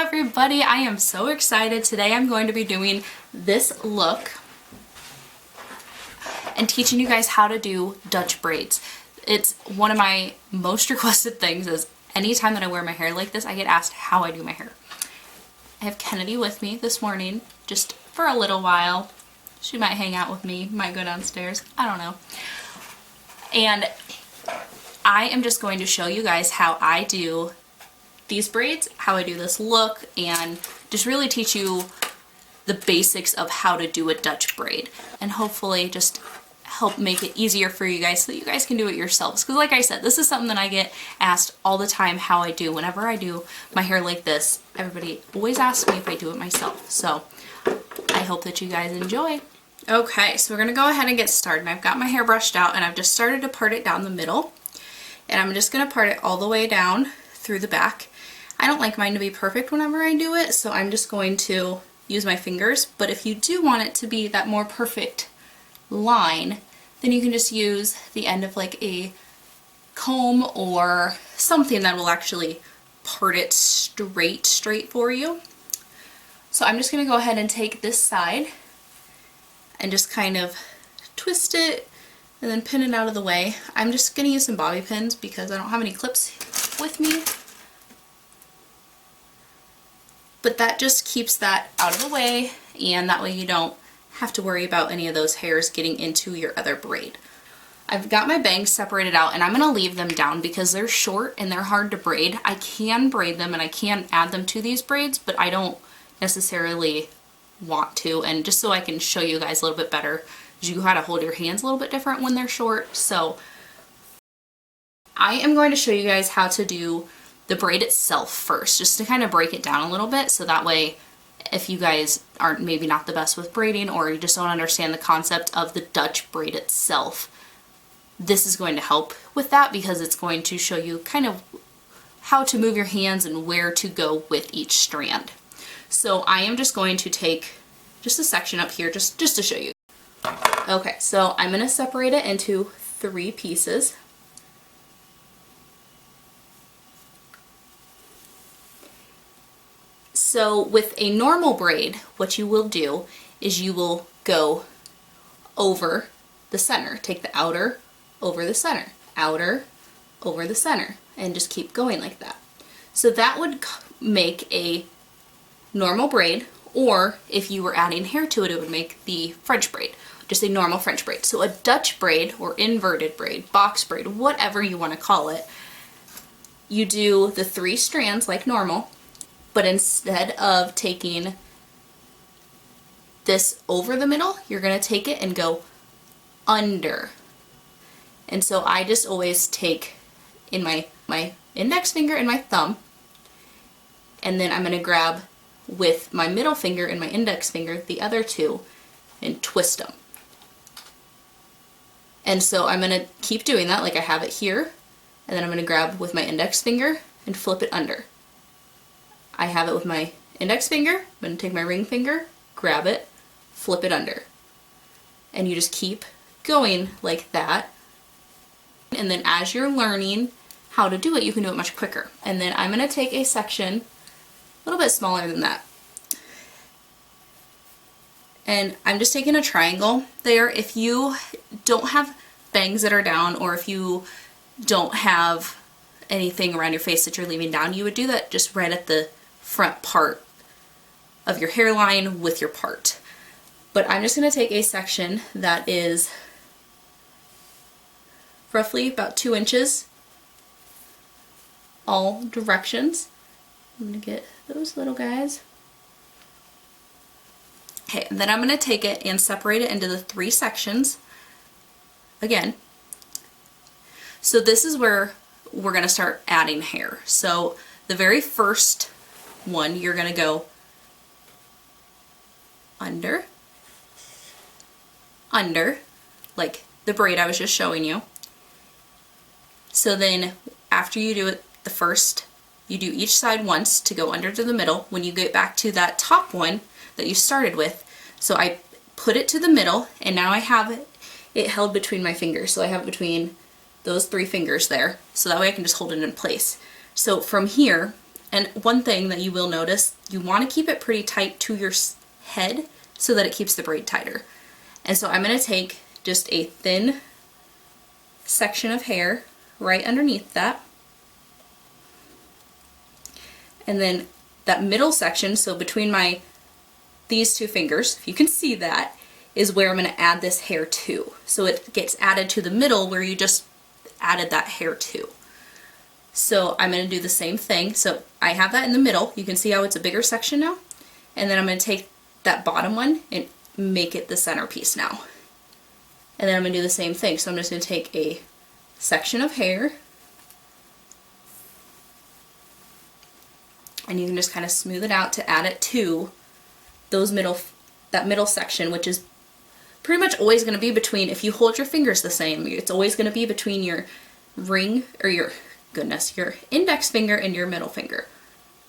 everybody, I am so excited. Today I'm going to be doing this look and teaching you guys how to do Dutch braids. It's one of my most requested things. Is anytime that I wear my hair like this, I get asked how I do my hair. I have Kennedy with me this morning just for a little while. She might hang out with me, might go downstairs, I don't know. And I am just going to show you guys how I do these braids, how I do this look, and just really teach you the basics of how to do a Dutch braid, and hopefully just help make it easier for you guys so that you guys can do it yourselves. Because like I said, this is something that I get asked all the time how I do. Whenever I do my hair like this, everybody always asks me if I do it myself. So I hope that you guys enjoy. Okay, so we're gonna go ahead and get started. I've got my hair brushed out and I've just started to part it down the middle, and I'm just gonna part it all the way down through the back. I don't like mine to be perfect whenever I do it, so I'm just going to use my fingers. But if you do want it to be that more perfect line, then you can just use the end of like a comb or something that will actually part it straight for you. So I'm just going to go ahead and take this side and just kind of twist it and then pin it out of the way. I'm just going to use some bobby pins because I don't have any clips with me. But that just keeps that out of the way, and that way you don't have to worry about any of those hairs getting into your other braid. I've got my bangs separated out, and I'm going to leave them down because they're short and they're hard to braid. I can braid them and I can add them to these braids, but I don't necessarily want to, and just so I can show you guys a little bit better, you gotta hold your hands a little bit different when they're short. So I am going to show you guys how to do the braid itself first, just to kind of break it down a little bit, so that way if you guys aren't maybe not the best with braiding, or you just don't understand the concept of the Dutch braid itself, this is going to help with that, because it's going to show you kind of how to move your hands and where to go with each strand. So I am just going to take just a section up here just to show you. Okay, so I'm going to separate it into 3 pieces. So with a normal braid, what you will do is you will go over the center. Take the outer over the center, outer over the center, and just keep going like that. So that would make a normal braid, or if you were adding hair to it, it would make the French braid, just a normal French braid. So a Dutch braid, or inverted braid, box braid, whatever you want to call it, you do the 3 strands like normal, but instead of taking this over the middle, you're going to take it and go under. And so I just always take in my index finger and my thumb, and then I'm going to grab with my middle finger and my index finger, the other 2, and twist them. And so I'm going to keep doing that like I have it here, and then I'm going to grab with my index finger and flip it under. I have it with my index finger, I'm going to take my ring finger, grab it, flip it under. And you just keep going like that. And then as you're learning how to do it, you can do it much quicker. And then I'm going to take a section a little bit smaller than that. And I'm just taking a triangle there. If you don't have bangs that are down, or if you don't have anything around your face that you're leaving down, you would do that just right at the front part of your hairline with your part. But I'm just going to take a section that is roughly about 2 inches all directions. I'm going to get those little guys. Okay, and then I'm going to take it and separate it into the 3 sections again. So this is where we're going to start adding hair. So the very first one, you're going to go under, like the braid I was just showing you. So then after you do it the first, you do each side once to go under to the middle. When you get back to that top one that you started with, so I put it to the middle, and now I have it held between my fingers. So I have it between those 3 fingers there, so that way I can just hold it in place. So from here, And one thing that you will notice, you want to keep it pretty tight to your head so that it keeps the braid tighter. And so I'm going to take just a thin section of hair right underneath that. And then that middle section, so between these two fingers, if you can see that, is where I'm going to add this hair to. So it gets added to the middle where you just added that hair to. So I'm going to do the same thing. So I have that in the middle. You can see how it's a bigger section now. And then I'm going to take that bottom one and make it the centerpiece now. And then I'm going to do the same thing. So I'm just going to take a section of hair, and you can just kind of smooth it out to add it to that middle section, which is pretty much always going to be between, if you hold your fingers the same, it's always going to be between your ring, or your index finger and your middle finger.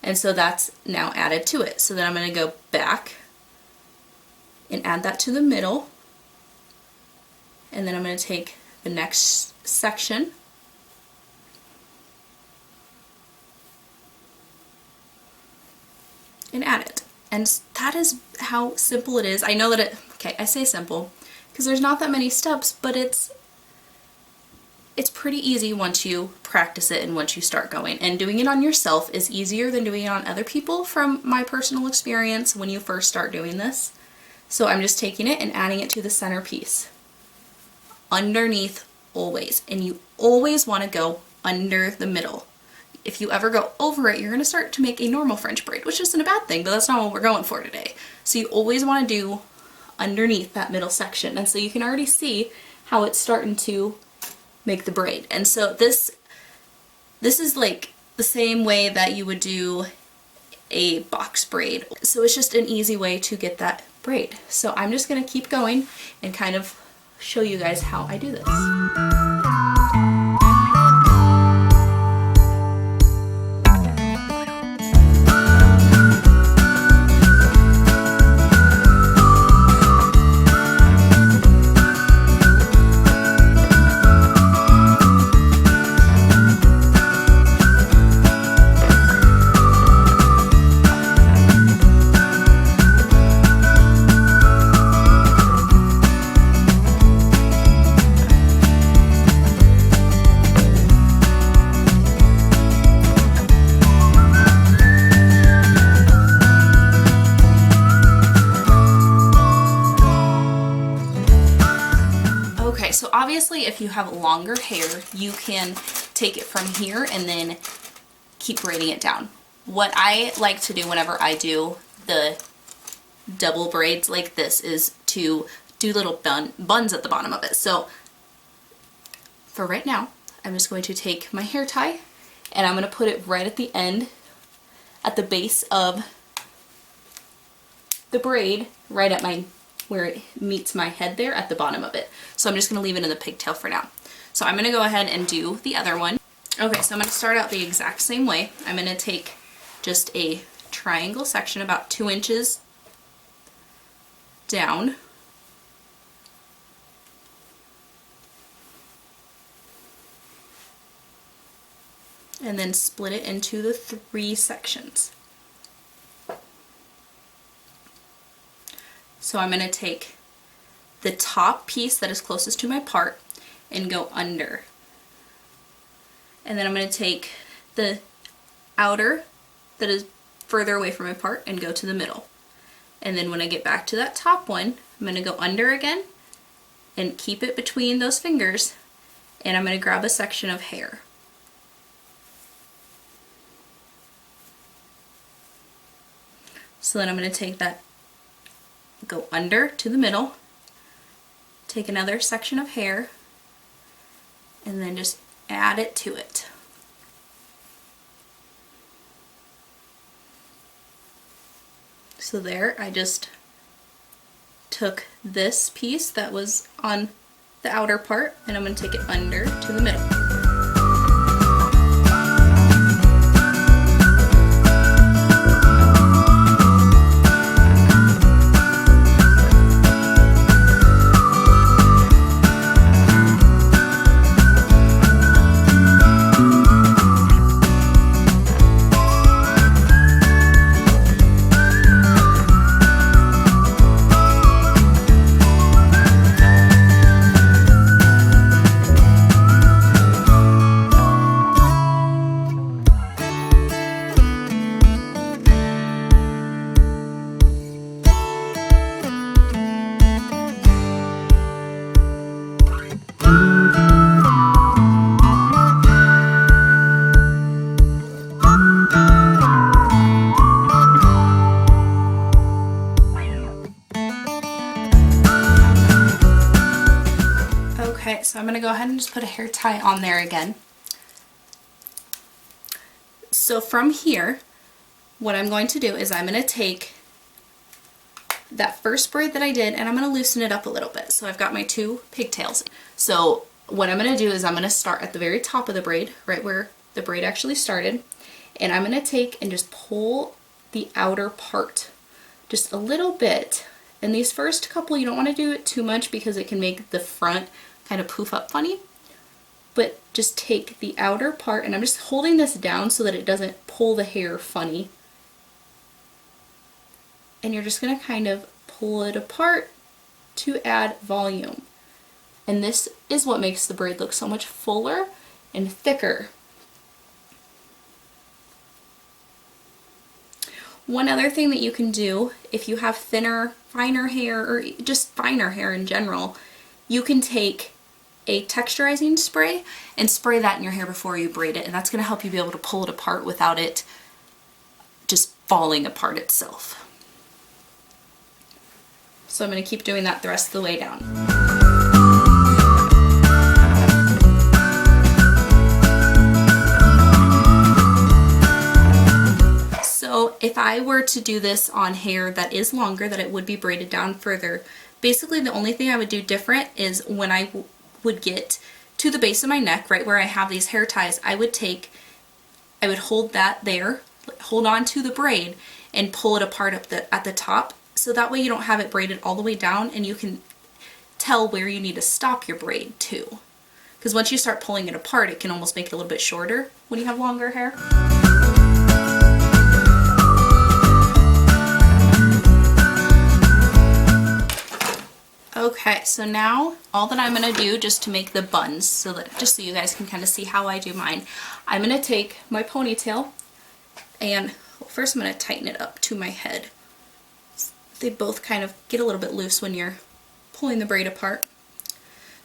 And so that's now added to it. So then I'm going to go back and add that to the middle. And then I'm going to take the next section and add it. And that is how simple it is. I know that I say simple because there's not that many steps, but it's pretty easy once you practice it and once you start going. And doing it on yourself is easier than doing it on other people, from my personal experience when you first start doing this. So I'm just taking it and adding it to the centerpiece. Underneath always. And you always want to go under the middle. If you ever go over it, you're going to start to make a normal French braid, which isn't a bad thing, but that's not what we're going for today. So you always want to do underneath that middle section. And so you can already see how it's starting to make the braid. And so this is like the same way that you would do a box braid. So it's just an easy way to get that braid. So I'm just going to keep going and kind of show you guys how I do this. So obviously if you have longer hair, you can take it from here and then keep braiding it down. What I like to do whenever I do the double braids like this is to do little buns at the bottom of it. So for right now, I'm just going to take my hair tie and I'm going to put it right at the end, at the base of the braid, right at where it meets my head there at the bottom of it. So I'm just going to leave it in the pigtail for now. So I'm going to go ahead and do the other one. Okay, so I'm going to start out the exact same way. I'm going to take just a triangle section about 2 inches down. And then split it into the 3 sections. So I'm going to take the top piece that is closest to my part and go under. And then I'm going to take the outer that is further away from my part and go to the middle. And then when I get back to that top one, I'm going to go under again and keep it between those fingers, and I'm going to grab a section of hair. So then I'm going to take that, go under to the middle, take another section of hair, and then just add it to it. So there, I just took this piece that was on the outer part and I'm going to take it under to the middle. so I'm going to go ahead and just put a hair tie on there again. So from here, what I'm going to do is I'm going to take that first braid that I did and I'm going to loosen it up a little bit. So I've got my 2 pigtails. So what I'm going to do is I'm going to start at the very top of the braid, right where the braid actually started, and I'm going to take and just pull the outer part just a little bit. And these first couple, you don't want to do it too much because it can make the front kind of poof up funny. But just take the outer part, and I'm just holding this down so that it doesn't pull the hair funny. And you're just going to kind of pull it apart to add volume. And this is what makes the braid look so much fuller and thicker. One other thing that you can do if you have thinner, finer hair, or just finer hair in general, you can take a texturizing spray and spray that in your hair before you braid it, and that's going to help you be able to pull it apart without it just falling apart itself. So I'm going to keep doing that the rest of the way down. So if I were to do this on hair that is longer, that it would be braided down further, basically the only thing I would do different is when I would get to the base of my neck, right where I have these hair ties, I would hold that there, hold on to the braid and pull it apart at the top, so that way you don't have it braided all the way down and you can tell where you need to stop your braid too. Because once you start pulling it apart, it can almost make it a little bit shorter when you have longer hair. Okay, so now all that I'm going to do just to make the buns, just so you guys can kind of see how I do mine, I'm going to take my ponytail and first I'm going to tighten it up to my head. They both kind of get a little bit loose when you're pulling the braid apart.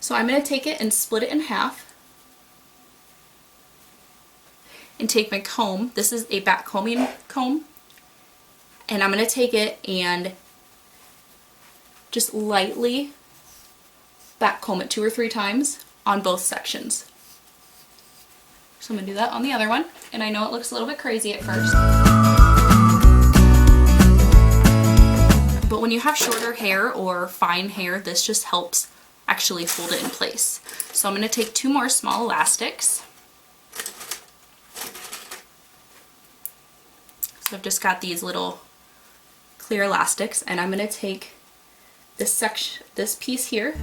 So I'm going to take it and split it in half and take my comb. This is a back combing comb, and I'm going to take it and just lightly back comb it 2 or 3 times on both sections. So I'm going to do that on the other one, and I know it looks a little bit crazy at first. But when you have shorter hair or fine hair, this just helps actually hold it in place. So I'm going to take 2 more small elastics. So I've just got these little clear elastics, and I'm going to take this piece here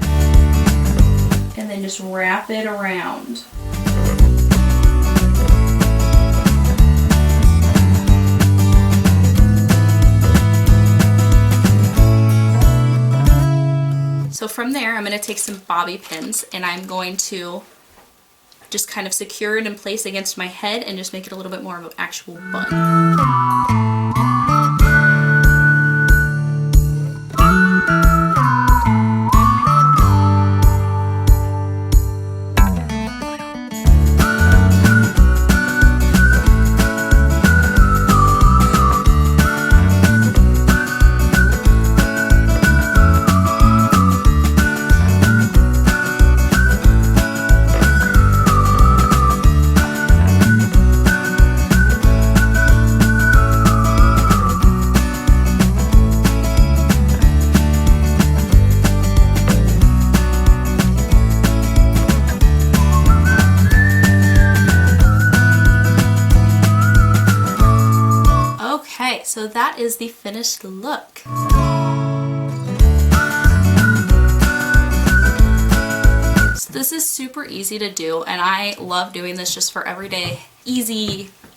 and then just wrap it around. So from there, I'm going to take some bobby pins and I'm going to just kind of secure it in place against my head and just make it a little bit more of an actual bun. So that is the finished look. So this is super easy to do, and I love doing this just for everyday,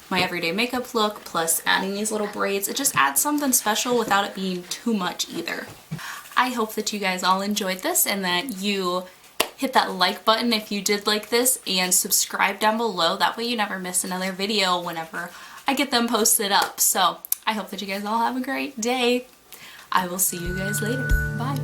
my everyday makeup look, plus adding these little braids. It just adds something special without it being too much either. I hope that you guys all enjoyed this and that you hit that like button if you did like this, and subscribe down below. That way you never miss another video whenever I get them posted up. So I hope that you guys all have a great day. I will see you guys later. Bye.